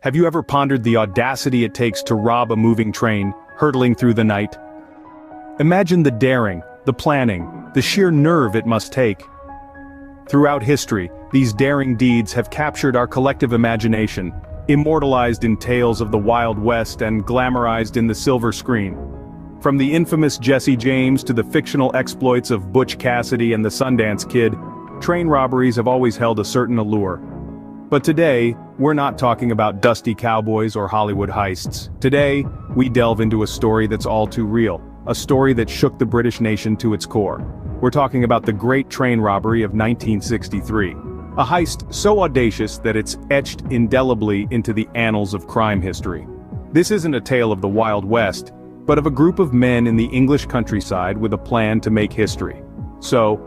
Have you ever pondered the audacity it takes to rob a moving train, hurtling through the night? Imagine the daring, the planning, the sheer nerve it must take. Throughout history, these daring deeds have captured our collective imagination, immortalized in tales of the Wild West and glamorized in the silver screen. From the infamous Jesse James to the fictional exploits of Butch Cassidy and the Sundance Kid, train robberies have always held a certain allure. But today, we're not talking about dusty cowboys or Hollywood heists. Today, we delve into a story that's all too real, a story that shook the British nation to its core. We're talking about the Great Train Robbery of 1963. A heist so audacious that it's etched indelibly into the annals of crime history. This isn't a tale of the Wild West, but of a group of men in the English countryside with a plan to make history. So,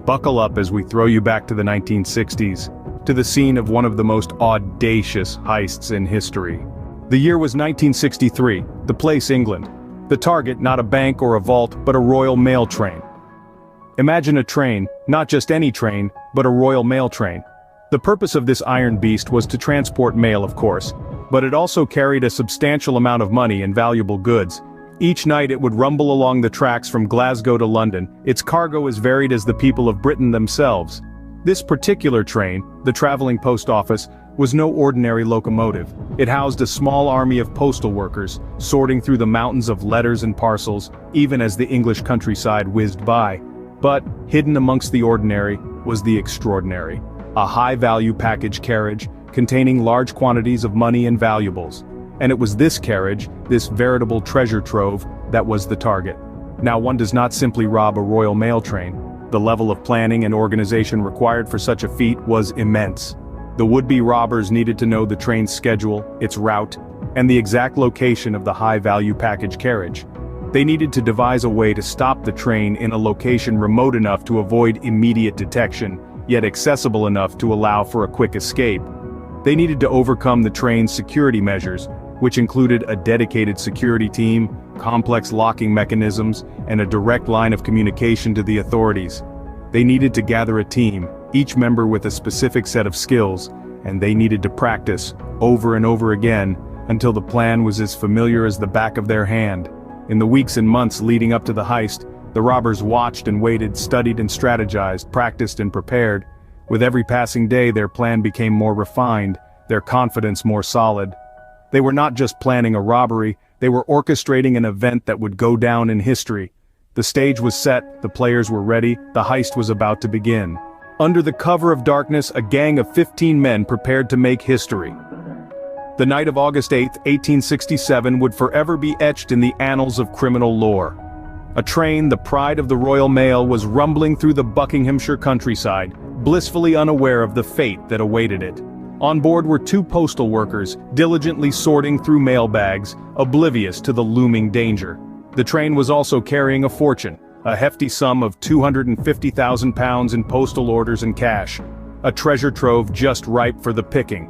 buckle up as we throw you back to the 1960s, to the scene of one of the most audacious heists in history. The year was 1963, the place England. The target not a bank or a vault, but a Royal Mail train. Imagine a train, not just any train, but a Royal Mail train. The purpose of this iron beast was to transport mail, of course, but it also carried a substantial amount of money and valuable goods. Each night it would rumble along the tracks from Glasgow to London, its cargo as varied as the people of Britain themselves. This particular train, the traveling post office, was no ordinary locomotive. It housed a small army of postal workers, sorting through the mountains of letters and parcels, even as the English countryside whizzed by. But, hidden amongst the ordinary, was the extraordinary. A high-value package carriage, containing large quantities of money and valuables. And it was this carriage, this veritable treasure trove, that was the target. Now one does not simply rob a Royal Mail train. The level of planning and organization required for such a feat was immense. The would-be robbers needed to know the train's schedule, its route, and the exact location of the high-value package carriage. They needed to devise a way to stop the train in a location remote enough to avoid immediate detection, yet accessible enough to allow for a quick escape. They needed to overcome the train's security measures, which included a dedicated security team, complex locking mechanisms, and a direct line of communication to the authorities. They needed to gather a team, each member with a specific set of skills, and they needed to practice, over and over again, until the plan was as familiar as the back of their hand. In the weeks and months leading up to the heist, the robbers watched and waited, studied and strategized, practiced and prepared. With every passing day their plan became more refined, their confidence more solid. They were not just planning a robbery, they were orchestrating an event that would go down in history. The stage was set, the players were ready, the heist was about to begin. Under the cover of darkness, a gang of 15 men prepared to make history. The night of August 8, 1867 would forever be etched in the annals of criminal lore. A train, the pride of the Royal Mail, was rumbling through the Buckinghamshire countryside, blissfully unaware of the fate that awaited it. On board were two postal workers, diligently sorting through mail bags, oblivious to the looming danger. The train was also carrying a fortune, a hefty sum of £250,000 in postal orders and cash. A treasure trove just ripe for the picking.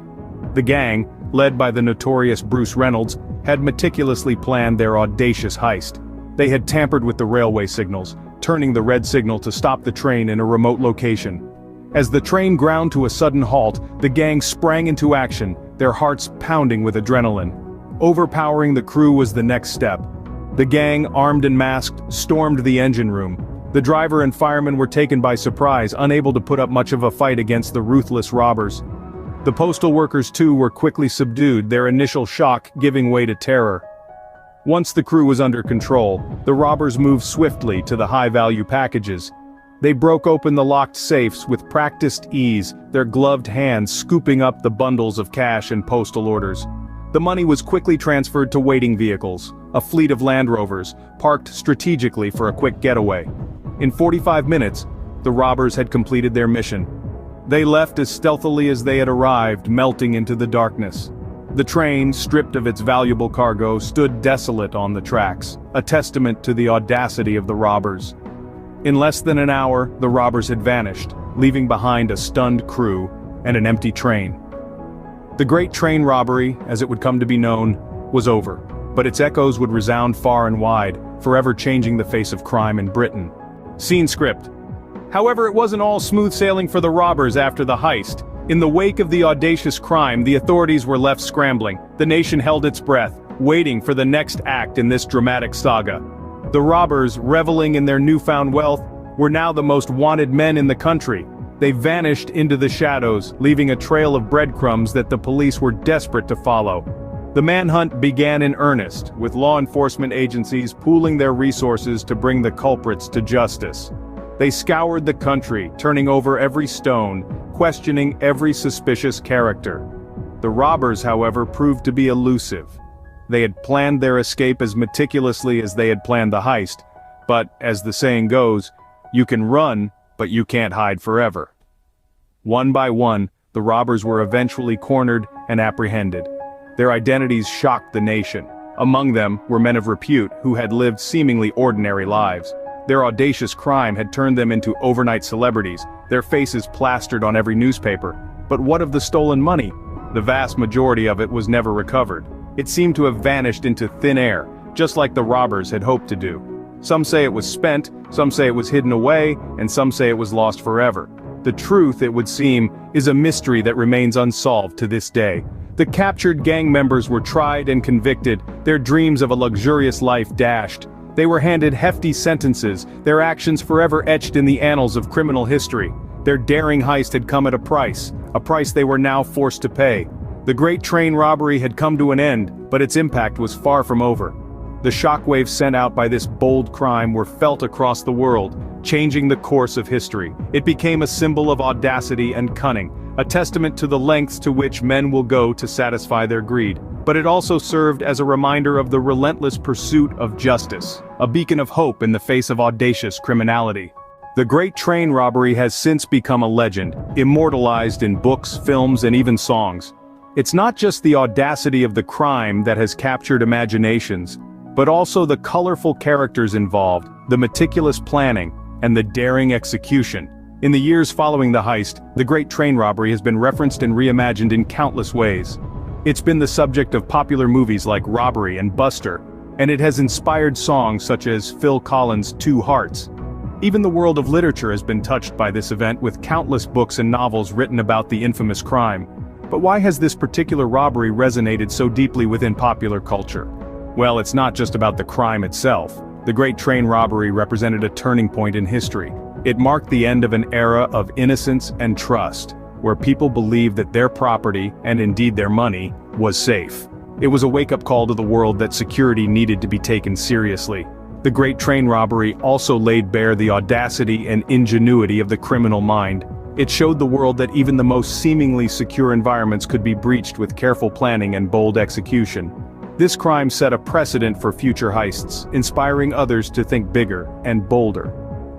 The gang, led by the notorious Bruce Reynolds, had meticulously planned their audacious heist. They had tampered with the railway signals, turning the red signal to stop the train in a remote location. As the train ground to a sudden halt, the gang sprang into action, their hearts pounding with adrenaline. Overpowering the crew was the next step. The gang, armed and masked, stormed the engine room. The driver and firemen were taken by surprise, unable to put up much of a fight against the ruthless robbers. The postal workers too were quickly subdued, their initial shock giving way to terror. Once the crew was under control, the robbers moved swiftly to the high-value packages. They broke open the locked safes with practiced ease, their gloved hands scooping up the bundles of cash and postal orders. The money was quickly transferred to waiting vehicles, a fleet of Land Rovers, parked strategically for a quick getaway. In 45 minutes, the robbers had completed their mission. They left as stealthily as they had arrived, melting into the darkness. The train, stripped of its valuable cargo, stood desolate on the tracks, a testament to the audacity of the robbers. In less than an hour, the robbers had vanished, leaving behind a stunned crew and an empty train. The Great Train Robbery, as it would come to be known, was over, but its echoes would resound far and wide, forever changing the face of crime in Britain. Scene script. However, it wasn't all smooth sailing for the robbers after the heist. In the wake of the audacious crime, the authorities were left scrambling. The nation held its breath, waiting for the next act in this dramatic saga. The robbers, reveling in their newfound wealth, were now the most wanted men in the country. They vanished into the shadows, leaving a trail of breadcrumbs that the police were desperate to follow. The manhunt began in earnest, with law enforcement agencies pooling their resources to bring the culprits to justice. They scoured the country, turning over every stone, questioning every suspicious character. The robbers, however, proved to be elusive. They had planned their escape as meticulously as they had planned the heist, but, as the saying goes, you can run, but you can't hide forever. One by one, the robbers were eventually cornered and apprehended. Their identities shocked the nation. Among them were men of repute who had lived seemingly ordinary lives. Their audacious crime had turned them into overnight celebrities, their faces plastered on every newspaper. But what of the stolen money? The vast majority of it was never recovered. It seemed to have vanished into thin air, just like the robbers had hoped to do. Some say it was spent, some say it was hidden away, and some say it was lost forever. The truth, it would seem, is a mystery that remains unsolved to this day. The captured gang members were tried and convicted, their dreams of a luxurious life dashed. They were handed hefty sentences, their actions forever etched in the annals of criminal history. Their daring heist had come at a price they were now forced to pay. The Great Train Robbery had come to an end, but its impact was far from over. The shockwaves sent out by this bold crime were felt across the world, changing the course of history. It became a symbol of audacity and cunning, a testament to the lengths to which men will go to satisfy their greed. But it also served as a reminder of the relentless pursuit of justice, a beacon of hope in the face of audacious criminality. The Great Train Robbery has since become a legend, immortalized in books, films, and even songs. It's not just the audacity of the crime that has captured imaginations, but also the colorful characters involved, the meticulous planning, and the daring execution. In the years following the heist, the Great Train Robbery has been referenced and reimagined in countless ways. It's been the subject of popular movies like Robbery and Buster, and it has inspired songs such as Phil Collins' Two Hearts. Even the world of literature has been touched by this event, with countless books and novels written about the infamous crime. But why has this particular robbery resonated so deeply within popular culture? Well, it's not just about the crime itself. The Great Train Robbery represented a turning point in history. It marked the end of an era of innocence and trust, where people believed that their property, and indeed their money, was safe. It was a wake-up call to the world that security needed to be taken seriously. The Great Train Robbery also laid bare the audacity and ingenuity of the criminal mind. It showed the world that even the most seemingly secure environments could be breached with careful planning and bold execution. This crime set a precedent for future heists, inspiring others to think bigger and bolder.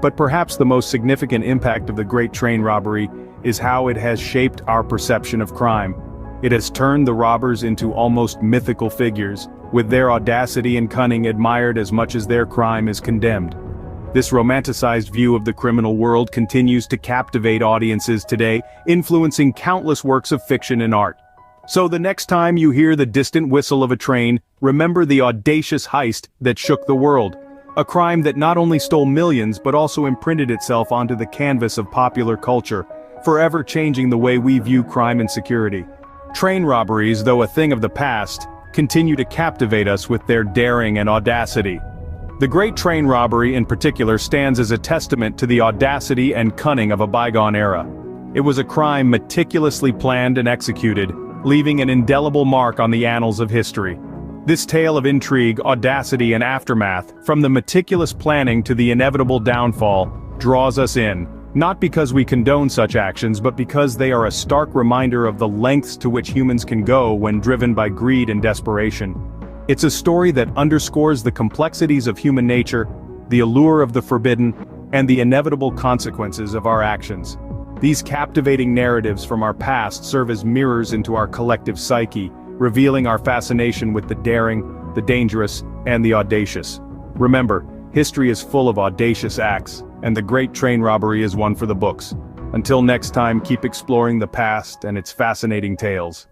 But perhaps the most significant impact of the Great Train Robbery is how it has shaped our perception of crime. It has turned the robbers into almost mythical figures, with their audacity and cunning admired as much as their crime is condemned. This romanticized view of the criminal world continues to captivate audiences today, influencing countless works of fiction and art. So the next time you hear the distant whistle of a train, remember the audacious heist that shook the world. A crime that not only stole millions but also imprinted itself onto the canvas of popular culture, forever changing the way we view crime and security. Train robberies, though a thing of the past, continue to captivate us with their daring and audacity. The Great Train Robbery in particular stands as a testament to the audacity and cunning of a bygone era. It was a crime meticulously planned and executed, leaving an indelible mark on the annals of history. This tale of intrigue, audacity, and aftermath, from the meticulous planning to the inevitable downfall, draws us in, not because we condone such actions but because they are a stark reminder of the lengths to which humans can go when driven by greed and desperation. It's a story that underscores the complexities of human nature, the allure of the forbidden, and the inevitable consequences of our actions. These captivating narratives from our past serve as mirrors into our collective psyche, revealing our fascination with the daring, the dangerous, and the audacious. Remember, history is full of audacious acts, and the Great Train Robbery is one for the books. Until next time, keep exploring the past and its fascinating tales.